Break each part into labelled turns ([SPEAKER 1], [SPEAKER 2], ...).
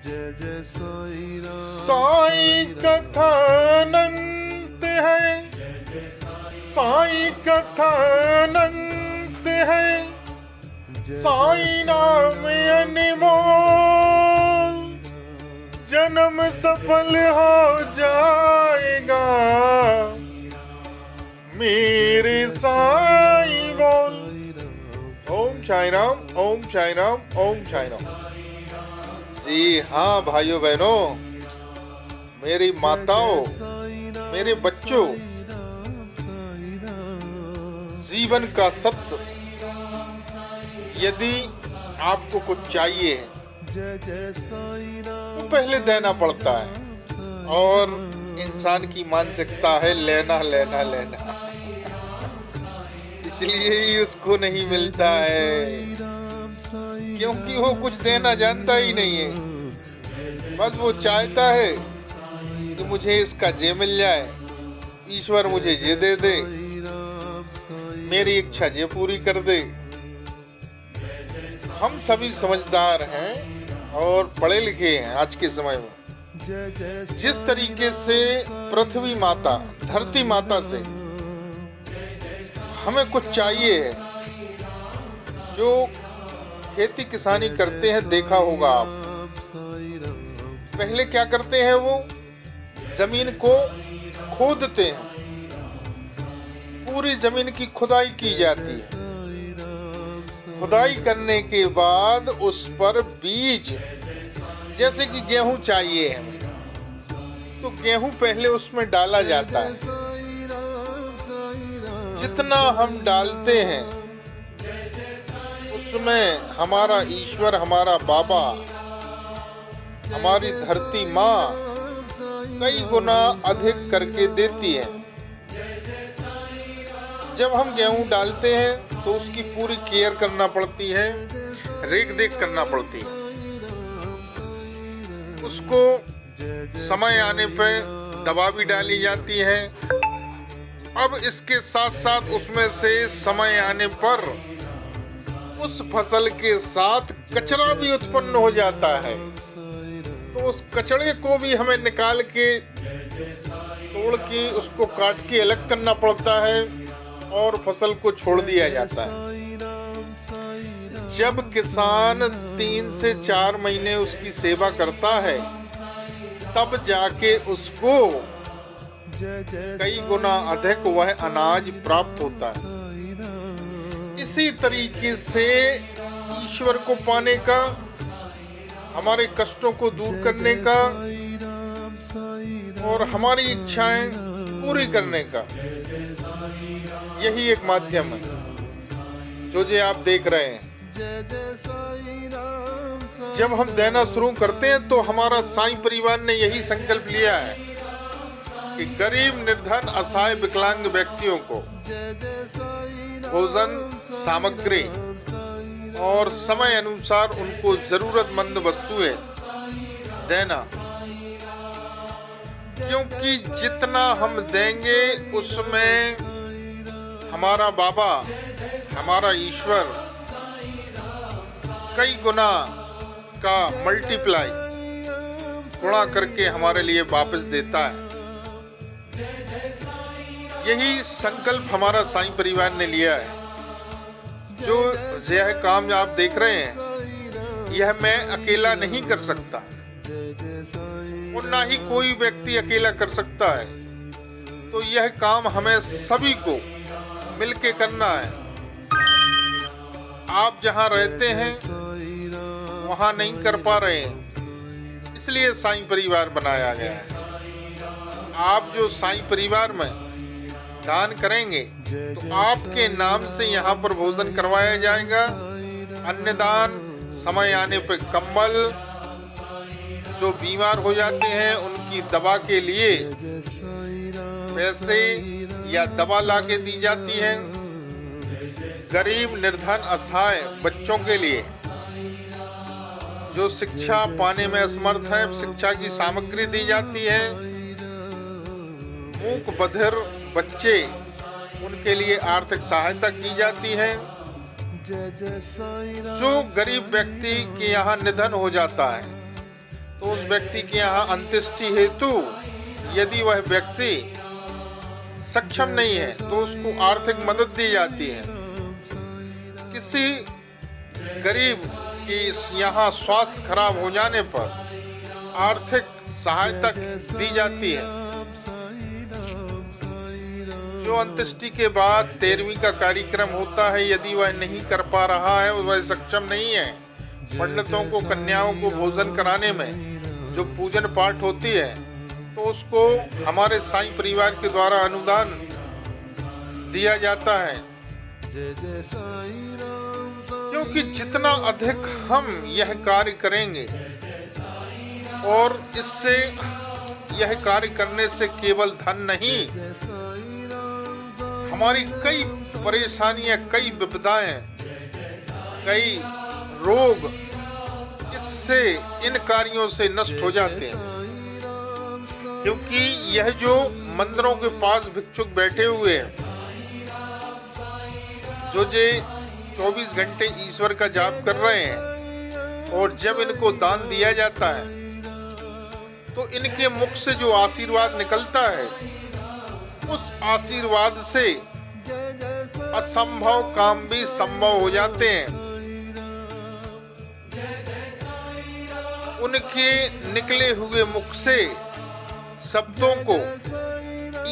[SPEAKER 1] जय जय साईं राम।
[SPEAKER 2] साईं कथा अनंत है, साईं कथा अनंत है, साईं नाम अनमोल, जन्म सफल हो जाएगा मेरे साईं बोल। ओम साईं राम, ओम साईं राम, ओम साईं राम। जी हाँ भाइयों बहनों, मेरी माताओं, मेरे बच्चों, जीवन का सत्य, यदि आपको कुछ चाहिए तो पहले देना पड़ता है, और इंसान की मानसिकता है लेना लेना लेना, इसलिए ही उसको नहीं मिलता है, क्योंकि वो कुछ देना जानता ही नहीं है। बस वो चाहता है कि मुझे इसका ये मिल जाए, ईश्वर मुझे ये दे दे, मेरी इच्छा ये पूरी कर दे। हम सभी समझदार हैं और पढ़े लिखे हैं आज के समय में। जिस तरीके से पृथ्वी माता, धरती माता से हमें कुछ चाहिए है, जो खेती किसानी करते हैं देखा होगा आप, पहले क्या करते हैं, वो जमीन को खोदते हैं, पूरी जमीन की खुदाई की जाती है। खुदाई करने के बाद उस पर बीज, जैसे कि गेहूं चाहिए हमें, तो गेहूं पहले उसमें डाला जाता है। जितना हम डालते हैं उसमें हमारा ईश्वर, हमारा बाबा, हमारी धरती माँ कई गुना अधिक करके देती है। जब हम गेहूं डालते हैं तो उसकी पूरी केयर करना पड़ती है, रेख देख करना पड़ती है। उसको समय आने पर दवा भी डाली जाती है। अब इसके साथ साथ उसमें से समय आने पर उस फसल के साथ कचरा भी उत्पन्न हो जाता है, तो उस कचरे को भी हमें निकाल के, तोड़ के, उसको काट के अलग करना पड़ता है और फसल को छोड़ दिया जाता है। जब किसान 3 से 4 महीने उसकी सेवा करता है, तब जाके उसको कई गुना अधिक वह अनाज प्राप्त होता है। इसी तरीके से ईश्वर को पाने का, हमारे कष्टों को दूर करने का और हमारी इच्छाएं पूरी करने का यही एक माध्यम है, जो आप देख रहे हैं। जब हम देना शुरू करते हैं तो हमारा साईं परिवार ने यही संकल्प लिया है कि गरीब, निर्धन, असहाय, विकलांग व्यक्तियों को भोजन सामग्री और समय अनुसार उनको जरूरतमंद वस्तुएं देना, क्योंकि जितना हम देंगे उसमें हमारा बाबा, हमारा ईश्वर कई गुना का मल्टीप्लाई, गुणा करके हमारे लिए वापस देता है। यही संकल्प हमारा साईं परिवार ने लिया है। जो यह काम आप देख रहे हैं, यह मैं अकेला नहीं कर सकता और ना ही कोई व्यक्ति अकेला कर सकता है। तो यह काम हमें सभी को मिलके करना है। आप जहां रहते हैं वहां नहीं कर पा रहे हैं, इसलिए साईं परिवार बनाया गया है। आप जो साईं परिवार में दान करेंगे तो आपके नाम से यहाँ पर भोजन करवाया जाएगा, अन्नदान, समय आने पर कंबल, जो बीमार हो जाते हैं उनकी दवा के लिए पैसे या दवा लाके दी जाती है। गरीब, निर्धन, असहाय बच्चों के लिए जो शिक्षा पाने में असमर्थ है, शिक्षा की सामग्री दी जाती है। मूक बधिर बच्चे, उनके लिए आर्थिक सहायता की जाती है। जो गरीब व्यक्ति के यहाँ निधन हो जाता है तो उस व्यक्ति के यहाँ अंत्येष्टि हेतु यदि वह व्यक्ति सक्षम नहीं है तो उसको आर्थिक मदद दी जाती है। किसी गरीब की यहाँ स्वास्थ्य खराब हो जाने पर आर्थिक सहायता दी जाती है। जो अंत्येष्टि के बाद 13वीं का कार्यक्रम होता है, यदि वह नहीं कर पा रहा है, वह सक्षम नहीं है, पंडितों को कन्याओं को भोजन कराने में जो पूजन पाठ होती है, तो उसको हमारे साईं परिवार के द्वारा अनुदान दिया जाता है। क्योंकि जितना अधिक हम यह कार्य करेंगे और इससे यह कार्य करने से केवल धन नहीं, हमारी कई परेशानियां, कई विपदाएं, कई रोग इससे, इन कार्यों से नष्ट हो जाते हैं। क्योंकि यह जो मंदिरों के पास भिक्षुक बैठे हुए हैं, जो 24 घंटे ईश्वर का जाप कर रहे हैं, और जब इनको दान दिया जाता है तो इनके मुख से जो आशीर्वाद निकलता है, उस आशीर्वाद से असंभव काम भी संभव हो जाते हैं। उनके निकले हुए मुख से शब्दों को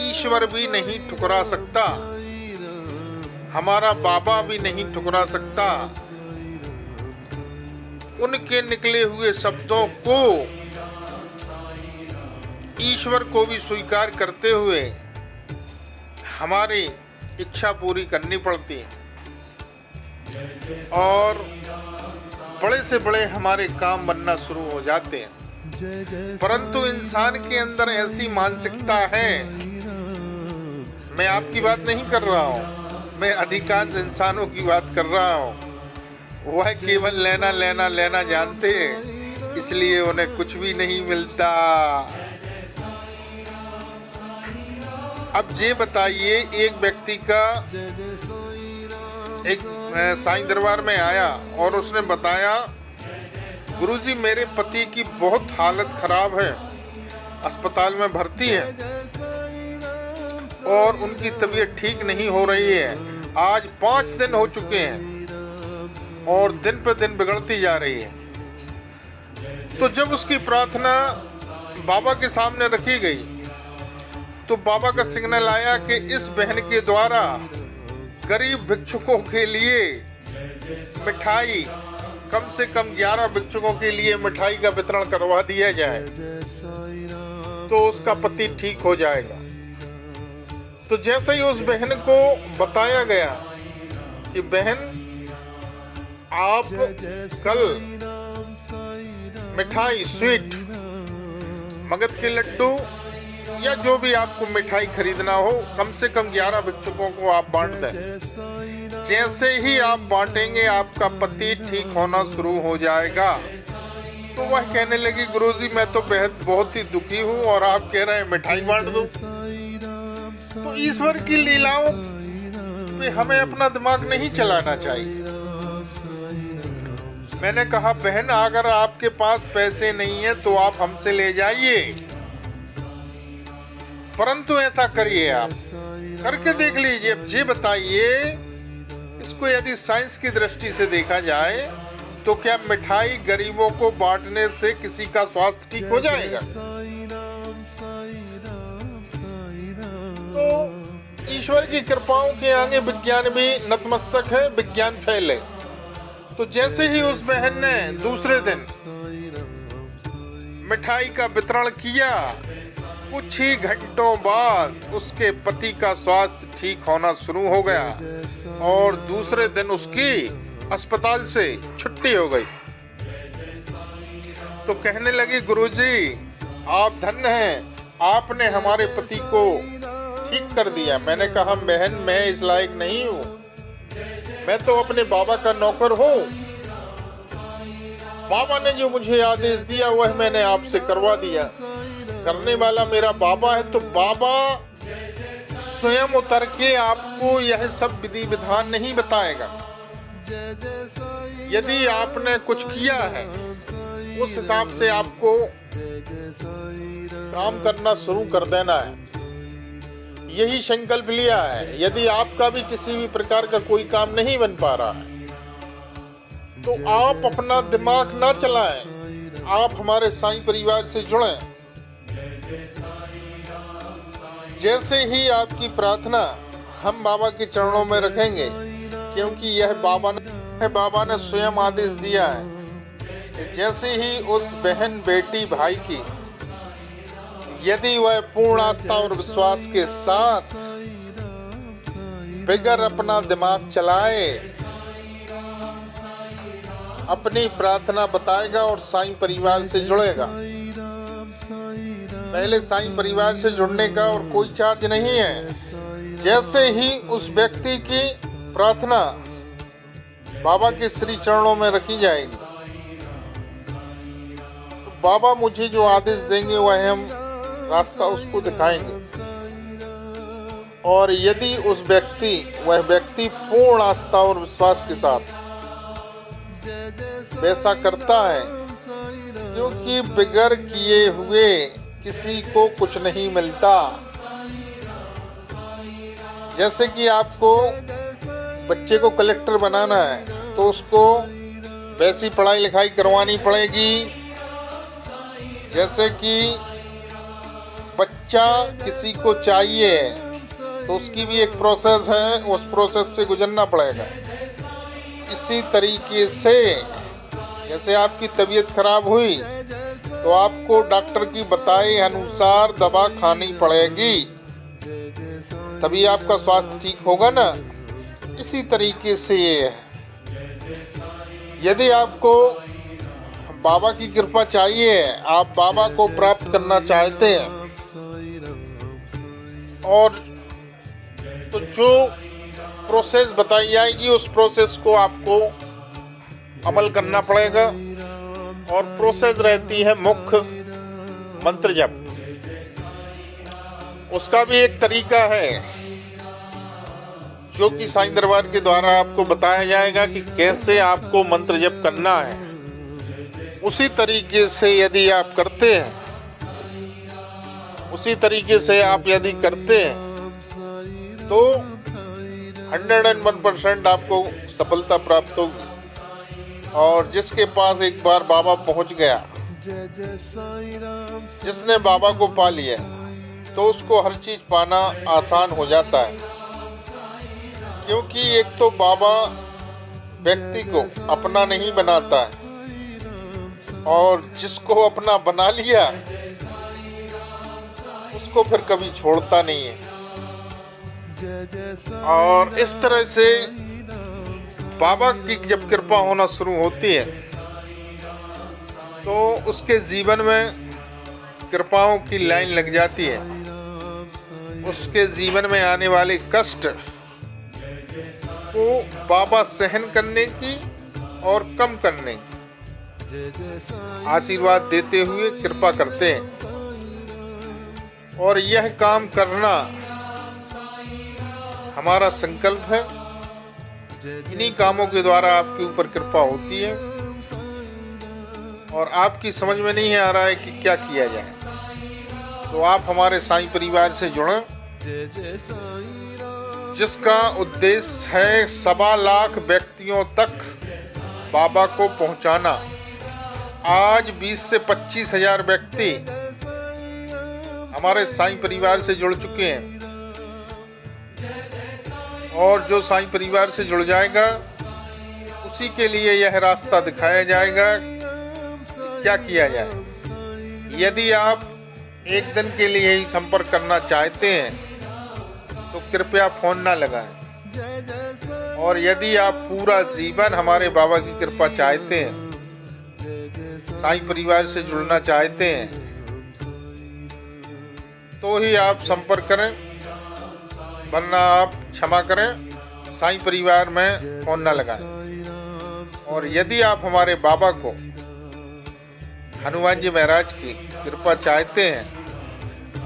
[SPEAKER 2] ईश्वर भी नहीं ठुकरा सकता, हमारा बाबा भी नहीं ठुकरा सकता। उनके निकले हुए शब्दों को ईश्वर को भी स्वीकार करते हुए हमारी इच्छा पूरी करनी पड़ती है, और बड़े से बड़े हमारे काम बनना शुरू हो जाते हैं। परंतु इंसान के अंदर ऐसी मानसिकता है, मैं आपकी बात नहीं कर रहा हूँ, मैं अधिकांश इंसानों की बात कर रहा हूँ। वह केवल लेना लेना लेना जानते हैं, इसलिए उन्हें कुछ भी नहीं मिलता। अब ये बताइए, एक व्यक्ति का एक साईं दरबार में आया और उसने बताया, गुरुजी मेरे पति की बहुत हालत खराब है, अस्पताल में भर्ती है और उनकी तबीयत ठीक नहीं हो रही है। आज 5 दिन हो चुके हैं और दिन पे दिन बिगड़ती जा रही है। तो जब उसकी प्रार्थना बाबा के सामने रखी गई तो बाबा का सिग्नल आया कि इस बहन के द्वारा गरीब भिक्षुकों के लिए मिठाई, कम से कम 11 भिक्षुकों के लिए मिठाई का वितरण करवा दिया जाए तो उसका पति ठीक हो जाएगा। तो जैसे ही उस बहन को बताया गया कि बहन आप कल मिठाई, स्वीट, मगध के लड्डू या जो भी आपको मिठाई खरीदना हो, कम से कम 11 भिक्षुकों को आप बांट दें। जैसे ही आप बांटेंगे आपका पति ठीक होना शुरू हो जाएगा। तो वह कहने लगी, गुरुजी मैं तो बहुत ही दुखी हूँ और आप कह रहे हैं मिठाई बांट दो। तो ईश्वर की लीलाओं पे हमें अपना दिमाग नहीं चलाना चाहिए। मैंने कहा, बहन अगर आपके पास पैसे नहीं है तो आप हमसे ले जाइए, परंतु ऐसा करिए, आप करके देख लीजिए। अब ये बताइए, इसको यदि साइंस की दृष्टि से देखा जाए तो क्या मिठाई गरीबों को बांटने से किसी का स्वास्थ्य ठीक हो जाएगा? तो ईश्वर की कृपाओं के आगे विज्ञान भी नतमस्तक है, विज्ञान फेल है। तो जैसे ही उस बहन ने दूसरे दिन मिठाई का वितरण किया, कुछ ही घंटों बाद उसके पति का स्वास्थ्य ठीक होना शुरू हो गया और दूसरे दिन उसकी अस्पताल से छुट्टी हो गई। तो कहने लगी, गुरुजी आप धन्य हैं, आपने हमारे पति को ठीक कर दिया। मैंने कहा, बहन मैं इस लायक नहीं हूँ, मैं तो अपने बाबा का नौकर हूँ। बाबा ने जो मुझे आदेश दिया वह मैंने आपसे करवा दिया। करने वाला मेरा बाबा है, तो बाबा स्वयं उतर के आपको यह सब विधि विधान नहीं बताएगा। यदि आपने कुछ किया है, उस हिसाब से आपको काम करना शुरू कर देना है। यही संकल्प लिया है। यदि आपका भी किसी भी प्रकार का कोई काम नहीं बन पा रहा है तो आप अपना दिमाग ना चलाएं, आप हमारे साईं परिवार से जुड़ें। जैसे ही आपकी प्रार्थना हम बाबा के चरणों में रखेंगे, क्योंकि यह बाबा ने स्वयं आदेश दिया है, जैसे ही उस बहन बेटी भाई की यदि वह पूर्ण आस्था और विश्वास के साथ बगैर अपना दिमाग चलाए अपनी प्रार्थना बताएगा और साईं परिवार से जुड़ेगा। पहले साईं परिवार से जुड़ने का और कोई चार्ज नहीं है। जैसे ही उस व्यक्ति की प्रार्थना बाबा के श्री चरणों में रखी जाएगी तो बाबा मुझे जो आदेश देंगे वह हम रास्ता उसको दिखाएंगे। और यदि वह व्यक्ति पूर्ण आस्था और विश्वास के साथ वैसा करता है, क्योंकि बगैर किए हुए किसी को कुछ नहीं मिलता। जैसे कि आपको बच्चे को कलेक्टर बनाना है तो उसको वैसी पढ़ाई लिखाई करवानी पड़ेगी जैसे कि बच्चा किसी को चाहिए, तो उसकी भी एक प्रोसेस है, उस प्रोसेस से गुजरना पड़ेगा। इसी तरीके से जैसे आपकी तबीयत खराब हुई तो आपको डॉक्टर की बताए अनुसार दवा खानी पड़ेगी, तभी आपका स्वास्थ्य ठीक होगा ना। इसी तरीके से ये है। यदि आपको बाबा की कृपा चाहिए, आप बाबा को प्राप्त करना चाहते हैं, और तो जो प्रोसेस बताई जाएगी उस प्रोसेस को आपको अमल करना पड़ेगा। और प्रोसेस रहती है मुख्य मंत्र जप। उसका भी एक तरीका है जो कि साईं दरबार के द्वारा आपको बताया जाएगा कि कैसे आपको मंत्र जप करना है। उसी तरीके से यदि आप करते हैं, उसी तरीके से आप यदि करते हैं तो 101% आपको सफलता प्राप्त होगी। और जिसके पास एक बार बाबा पहुंच गया, जिसने बाबा को पा लिया, तो उसको हर चीज पाना आसान हो जाता है। क्योंकि एक तो बाबा व्यक्ति को अपना नहीं बनाता है, और जिसको अपना बना लिया उसको फिर कभी छोड़ता नहीं है। और इस तरह से बाबा की जब कृपा होना शुरू होती है तो उसके जीवन में कृपाओं की लाइन लग जाती है। उसके जीवन में आने वाले कष्ट को बाबा सहन करने की और कम करने की आशीर्वाद देते हुए कृपा करते हैं। और यह काम करना हमारा संकल्प है। इन्हीं कामों के द्वारा आपके ऊपर कृपा होती है और आपकी समझ में नहीं आ रहा है कि क्या किया जाए, तो आप हमारे साईं परिवार से जुड़ें, जिसका उद्देश्य है 1.25 लाख व्यक्तियों तक बाबा को पहुंचाना। आज 20 से 25 हजार व्यक्ति हमारे साईं परिवार से जुड़ चुके हैं। और जो साईं परिवार से जुड़ जाएगा उसी के लिए यह रास्ता दिखाया जाएगा क्या किया जाए। यदि आप एक दिन के लिए ही संपर्क करना चाहते हैं तो कृपया फोन ना लगाएं। और यदि आप पूरा जीवन हमारे बाबा की कृपा चाहते हैं, साईं परिवार से जुड़ना चाहते हैं, तो ही आप संपर्क करें, वरना आप क्षमा करें, साईं परिवार में फोन ना लगाएं। और यदि आप हमारे बाबा को, हनुमान जी महाराज की कृपा चाहते हैं,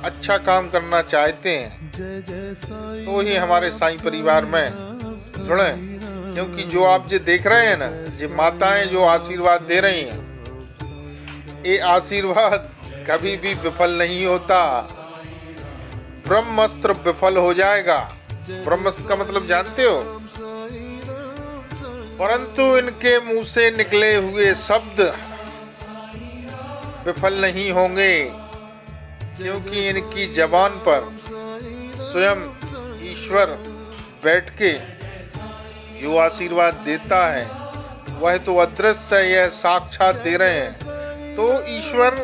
[SPEAKER 2] अच्छा काम करना चाहते हैं, तो ही हमारे साईं परिवार में जुड़ें। क्योंकि जो आप जो देख रहे हैं ना, ये माताएं जो आशीर्वाद दे रही हैं, ये आशीर्वाद कभी भी विफल नहीं होता। ब्रह्मास्त्र विफल हो जाएगा। ब्रह्मास्त्र का मतलब जानते हो? परंतु इनके मुंह से निकले हुए शब्द विफल नहीं होंगे, क्योंकि इनकी जबान पर स्वयं ईश्वर बैठ के जो आशीर्वाद देता है वह तो अदृश्य है, यह साक्षात दे रहे हैं। तो ईश्वर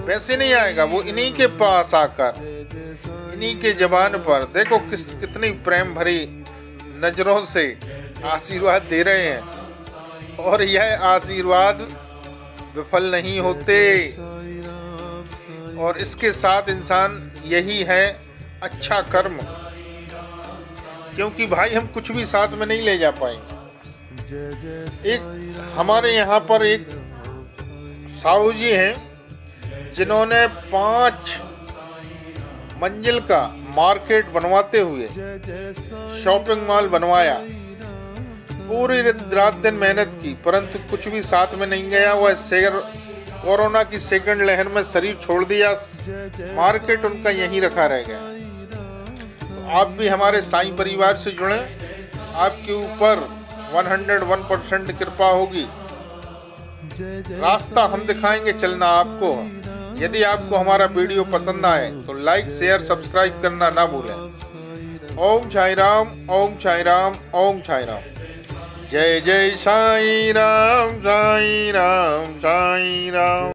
[SPEAKER 2] वैसे नहीं आएगा, वो इन्हीं के पास आकर इन्हीं के जबान पर देखो कितनी प्रेम भरी नजरों से आशीर्वाद दे रहे हैं, और यह आशीर्वाद विफल नहीं होते। और इसके साथ इंसान यही है अच्छा कर्म, क्योंकि भाई हम कुछ भी साथ में नहीं ले जा पाएंगे। एक हमारे यहाँ पर एक साहू जी हैं जिन्होंने 5 मंजिल का मार्केट बनवाते हुए शॉपिंग मॉल बनवाया। पूरी रात दिन मेहनत की, परंतु कुछ भी साथ में नहीं गया। वह कोरोना की सेकंड लहर में शरीर छोड़ दिया, मार्केट उनका यहीं रखा रह गया। तो आप भी हमारे साईं परिवार से जुड़े, आपके ऊपर 101% कृपा होगी। रास्ता हम दिखाएंगे, चलना आपको। यदि आपको हमारा वीडियो पसंद आए तो लाइक शेयर सब्सक्राइब करना ना भूलें। ओम साई राम, ओम साई राम, ओम साई राम। जय जय साई राम, साई राम, साई राम।